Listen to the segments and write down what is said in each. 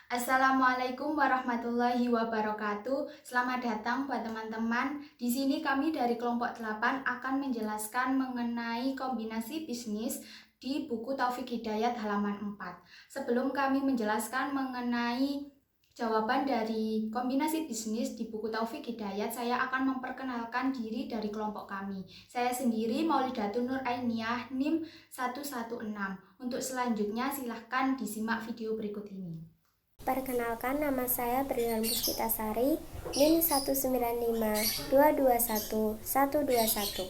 Assalamualaikum warahmatullahi wabarakatuh. Selamat datang buat teman-teman. Di sini kami dari kelompok 8 akan menjelaskan mengenai kombinasi bisnis di buku Taufik Hidayat halaman 4. Sebelum kami menjelaskan mengenai jawaban dari kombinasi bisnis di buku Taufik Hidayat, saya akan memperkenalkan diri dari kelompok kami. Saya sendiri Maulidatun Nur Ainiyah NIM 116. Untuk selanjutnya silahkan disimak video berikut ini. Perkenalkan, nama saya Brian Puspitasari, NIM 195221121.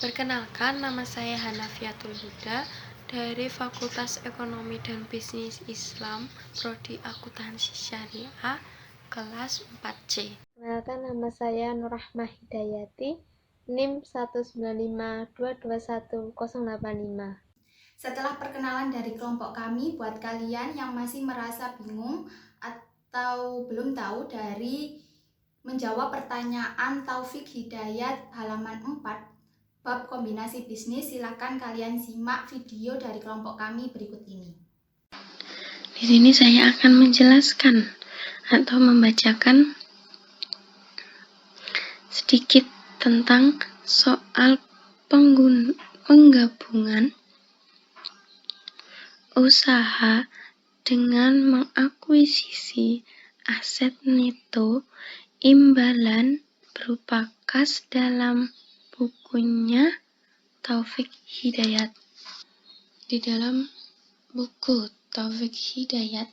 Perkenalkan, nama saya Hanafiatul Huda dari Fakultas Ekonomi dan Bisnis Islam, Prodi Akuntansi Syariah, kelas 4C. Perkenalkan, nama saya Nurrahmah Hidayati, NIM 195221085. Setelah perkenalan dari kelompok kami, buat kalian yang masih merasa bingung atau belum tahu dari menjawab pertanyaan Taufik Hidayat halaman 4 bab kombinasi bisnis, silakan kalian simak video dari kelompok kami berikut ini. Di sini saya akan menjelaskan atau membacakan sedikit tentang soal penggabungan usaha dengan mengakuisisi aset neto imbalan berupa kas dalam bukunya Taufik Hidayat. Di dalam buku Taufik Hidayat,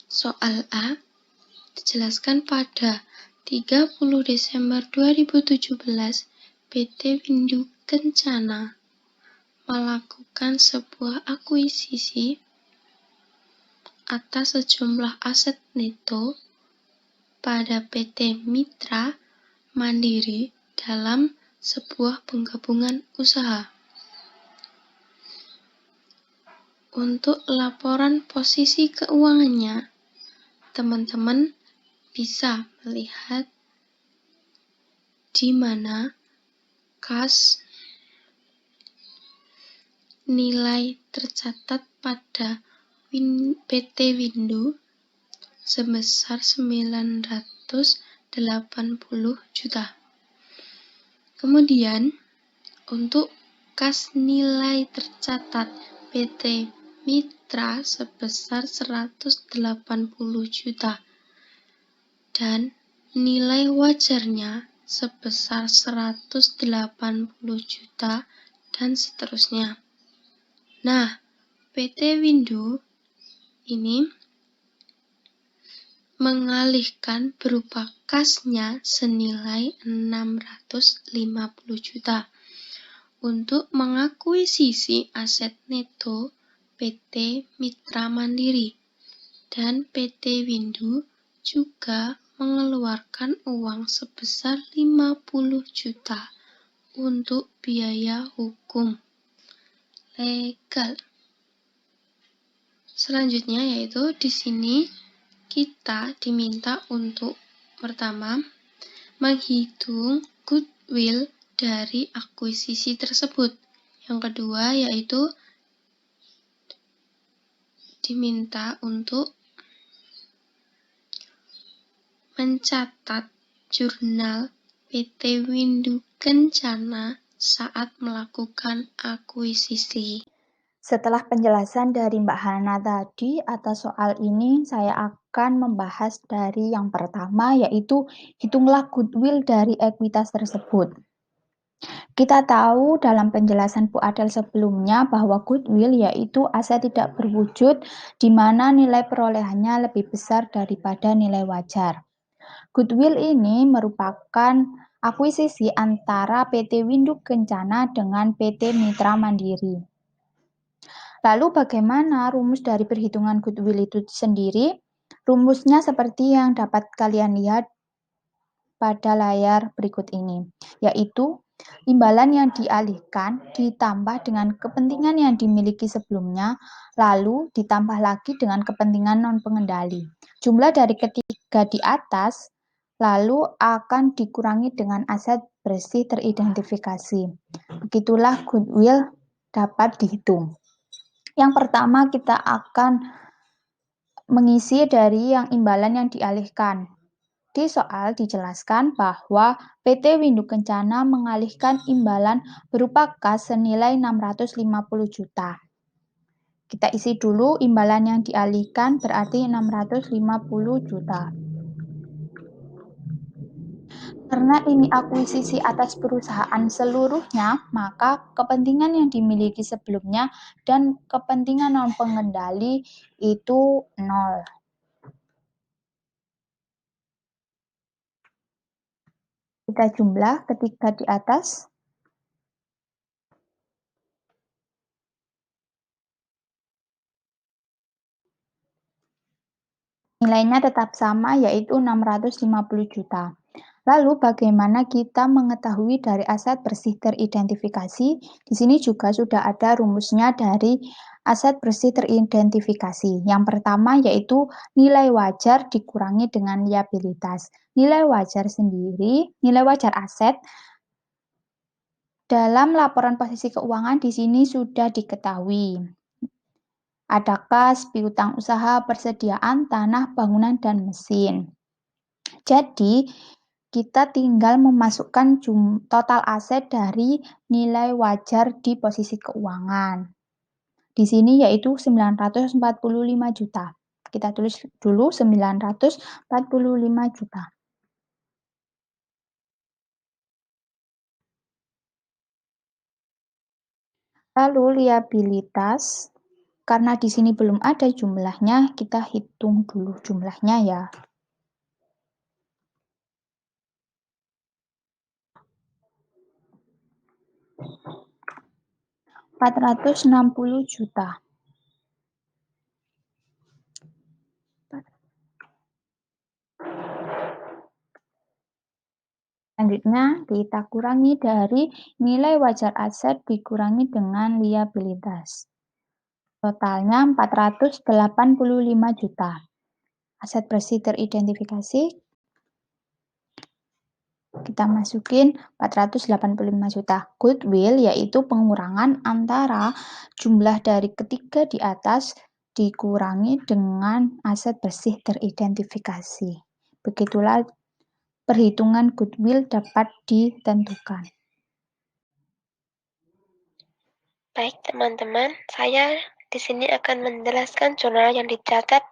soal A dijelaskan pada 30 Desember 2017, PT Windu Kencana melakukan sebuah akuisisi atas sejumlah aset neto pada PT Mitra Mandiri dalam sebuah penggabungan usaha. Untuk laporan posisi keuangannya, teman-teman bisa melihat di mana kas nilai tercatat pada PT Windu sebesar 980 juta. Kemudian, untuk kas nilai tercatat PT Mitra sebesar 180 juta dan nilai wajarnya sebesar 180 juta dan seterusnya. Nah, PT Windu ini mengalihkan berupa kasnya senilai 650 juta untuk mengakuisisi aset neto PT Mitra Mandiri, dan PT Windu juga mengeluarkan uang sebesar 50 juta untuk biaya hukum legal. Selanjutnya yaitu di sini kita diminta untuk pertama menghitung goodwill dari akuisisi tersebut. Yang kedua yaitu diminta untuk mencatat jurnal PT Windu Kencana saat melakukan akuisisi. Setelah penjelasan dari Mbak Hana tadi atas soal ini, saya akan membahas dari yang pertama, yaitu hitunglah goodwill dari ekuitas tersebut. Kita tahu dalam penjelasan Bu Adel sebelumnya bahwa goodwill yaitu aset tidak berwujud di mana nilai perolehannya lebih besar daripada nilai wajar. Goodwill ini merupakan akuisisi antara PT Windu Kencana dengan PT Mitra Mandiri. Lalu bagaimana rumus dari perhitungan goodwill itu sendiri? Rumusnya seperti yang dapat kalian lihat pada layar berikut ini, yaitu imbalan yang dialihkan ditambah dengan kepentingan yang dimiliki sebelumnya, lalu ditambah lagi dengan kepentingan non-pengendali. Jumlah dari ketiga di atas lalu akan dikurangi dengan aset bersih teridentifikasi. Begitulah goodwill dapat dihitung. Yang pertama kita akan mengisi dari yang imbalan yang dialihkan. Di soal dijelaskan bahwa PT Windu Kencana mengalihkan imbalan berupa kas senilai 650 juta. Kita isi dulu imbalan yang dialihkan berarti 650 juta. Karena ini akuisisi atas perusahaan seluruhnya, maka kepentingan yang dimiliki sebelumnya dan kepentingan non-pengendali itu 0. Kita jumlah ketiga di atas. Nilainya tetap sama, yaitu 650 juta. Lalu bagaimana kita mengetahui dari aset bersih teridentifikasi? Di sini juga sudah ada rumusnya dari aset bersih teridentifikasi. Yang pertama yaitu nilai wajar dikurangi dengan liabilitas. Nilai wajar sendiri, nilai wajar aset dalam laporan posisi keuangan di sini sudah diketahui. Ada kas, piutang usaha, persediaan tanah, bangunan, dan mesin. Jadi, kita tinggal memasukkan total aset dari nilai wajar di posisi keuangan. Di sini yaitu 945 juta. Kita tulis dulu 945 juta. Lalu liabilitas, karena di sini belum ada jumlahnya, kita hitung dulu jumlahnya ya. Rp460 juta. Selanjutnya, kita kurangi dari nilai wajar aset dikurangi dengan liabilitas. Totalnya 485 juta. Aset bersih teridentifikasi. Kita masukin 485 juta. Goodwill yaitu pengurangan antara jumlah dari ketiga di atas dikurangi dengan aset bersih teridentifikasi. Begitulah perhitungan goodwill dapat ditentukan. Baik teman-teman, saya di sini akan menjelaskan jurnal yang dicatat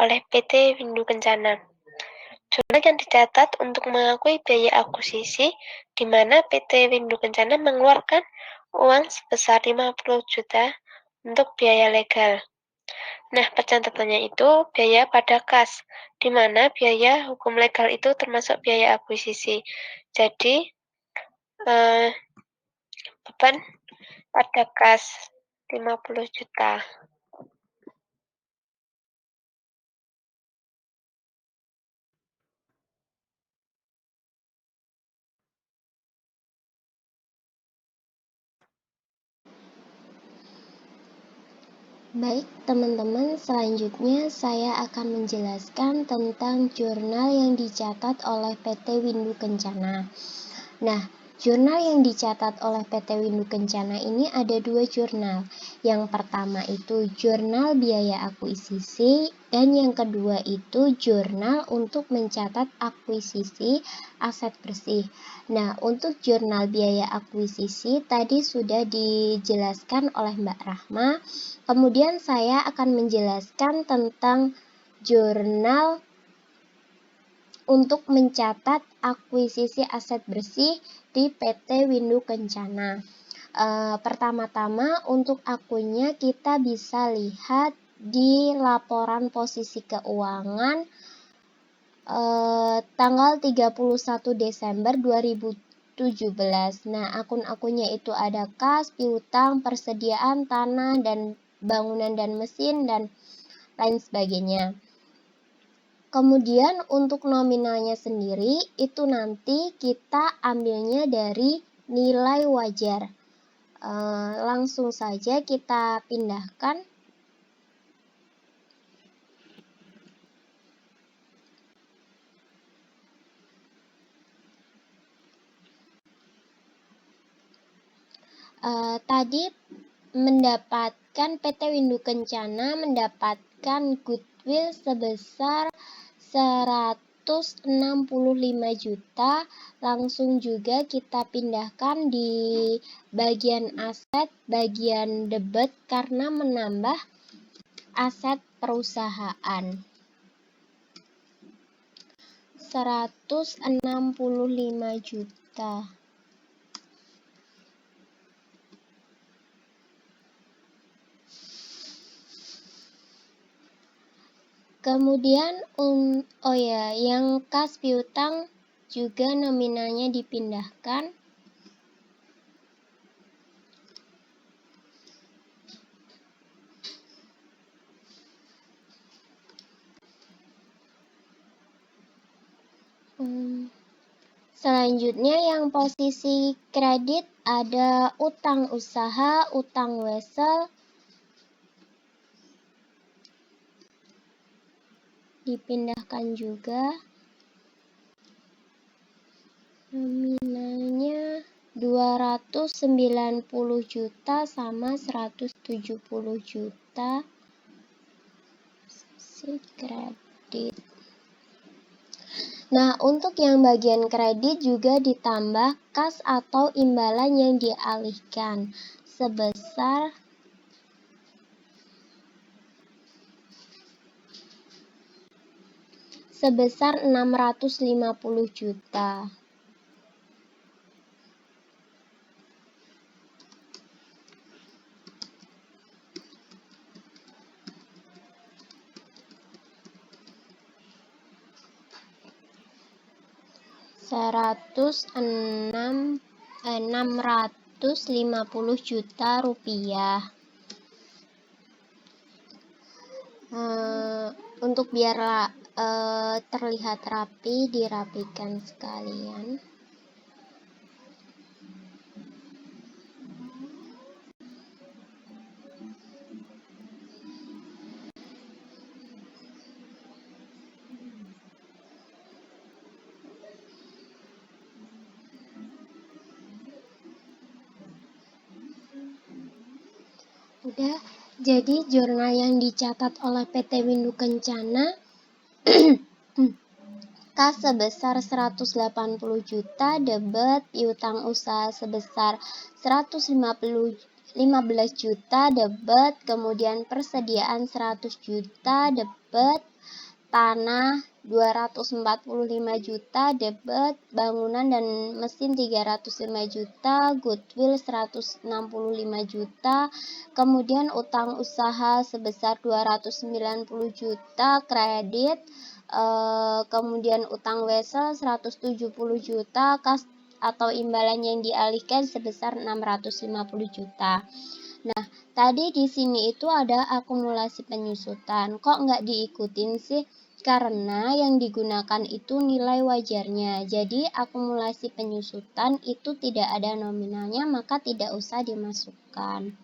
oleh PT Windu Kencana. Jurnal yang dicatat untuk mengakui biaya akuisisi, di mana PT Windu Kencana mengeluarkan uang sebesar 50 juta untuk biaya legal. Nah, pencatatannya itu biaya pada kas, di mana biaya hukum legal itu termasuk biaya akuisisi. Jadi, beban pada kas 50 juta. Baik, teman-teman, selanjutnya saya akan menjelaskan tentang jurnal yang dicatat oleh PT Windu Kencana. Nah, jurnal yang dicatat oleh PT Windu Kencana ini ada dua jurnal. Yang pertama itu jurnal biaya akuisisi dan yang kedua itu jurnal untuk mencatat akuisisi aset bersih. Nah, untuk jurnal biaya akuisisi tadi sudah dijelaskan oleh Mbak Rahma. Kemudian saya akan menjelaskan tentang jurnal untuk mencatat akuisisi aset bersih di PT Windu Kencana. Pertama-tama untuk akunnya kita bisa lihat di laporan posisi keuangan tanggal 31 Desember 2017. Nah, akun-akunnya itu ada kas, piutang, persediaan tanah dan bangunan dan mesin dan lain sebagainya. Kemudian untuk nominalnya sendiri itu nanti kita ambilnya dari nilai wajar. Langsung saja kita pindahkan. Tadi PT Windu Kencana mendapatkan mengalihkan goodwill sebesar 165 juta. Langsung juga kita pindahkan di bagian aset, bagian debit karena menambah aset perusahaan. 165 juta. Kemudian yang kas piutang juga nominalnya dipindahkan. Selanjutnya yang posisi kredit ada utang usaha, utang wesel, dipindahkan juga. Nominalnya 290 juta sama 170 juta. Si kredit. Nah, untuk yang bagian kredit juga ditambah kas atau imbalan yang dialihkan sebesar 650 juta. $650 juta rupiah. Untuk biar terlihat rapi, dirapikan sekalian. Udah, jadi jurnal yang dicatat oleh PT Windu Kencana kas sebesar 180 juta, debit piutang usaha sebesar 115 juta, debit, kemudian persediaan 100 juta, debit, tanah 245 juta, debit, bangunan dan mesin 305 juta, goodwill 165 juta, kemudian utang usaha sebesar 290 juta, kredit, kemudian utang wesel 170 juta, kas atau imbalan yang dialihkan sebesar 650 juta. Nah, tadi di sini itu ada akumulasi penyusutan. Kok nggak diikutin sih? Karena yang digunakan itu nilai wajarnya. Jadi akumulasi penyusutan itu tidak ada nominalnya, maka tidak usah dimasukkan.